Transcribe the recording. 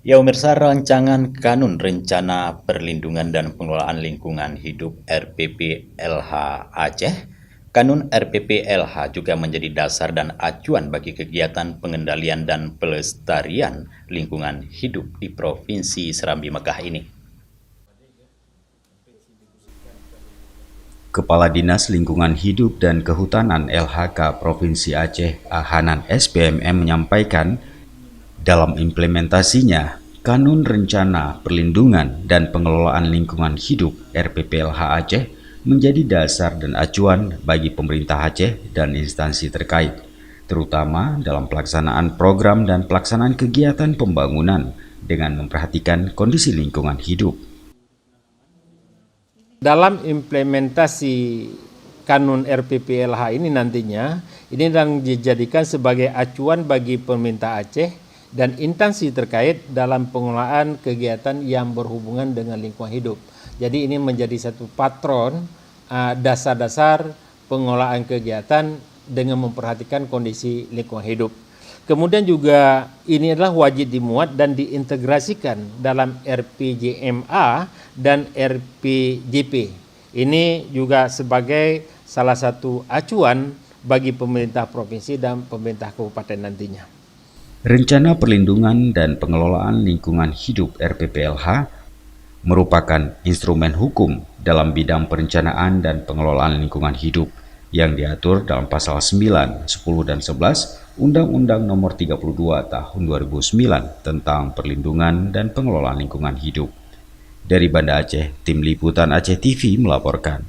Ya, pemirsa, rancangan Kanun Rencana Perlindungan dan Pengelolaan Lingkungan Hidup RPPLH Aceh. Kanun RPPLH juga menjadi dasar dan acuan bagi kegiatan pengendalian dan pelestarian lingkungan hidup di Provinsi Serambi Mekah ini. Kepala Dinas Lingkungan Hidup dan Kehutanan LHK Provinsi Aceh, Hanan SPMM menyampaikan, dalam implementasinya, Kanun Rencana Perlindungan dan Pengelolaan Lingkungan Hidup RPPLH Aceh menjadi dasar dan acuan bagi pemerintah Aceh dan instansi terkait, terutama dalam pelaksanaan program dan pelaksanaan kegiatan pembangunan dengan memperhatikan kondisi lingkungan hidup. Dalam implementasi Kanun RPPLH ini nantinya, ini akan dijadikan sebagai acuan bagi pemerintah Aceh dan instansi terkait dalam pengelolaan kegiatan yang berhubungan dengan lingkungan hidup. Jadi ini menjadi satu patron dasar-dasar pengelolaan kegiatan dengan memperhatikan kondisi lingkungan hidup. Kemudian juga ini adalah wajib dimuat dan diintegrasikan dalam RPJMA dan RPJP. Ini juga sebagai salah satu acuan bagi pemerintah provinsi dan pemerintah kabupaten nantinya. Rencana Perlindungan dan Pengelolaan Lingkungan Hidup RPPLH merupakan instrumen hukum dalam bidang perencanaan dan pengelolaan lingkungan hidup yang diatur dalam pasal 9, 10, dan 11 Undang-Undang Nomor 32 Tahun 2009 tentang Perlindungan dan Pengelolaan Lingkungan Hidup. Dari Banda Aceh, Tim Liputan Aceh TV melaporkan.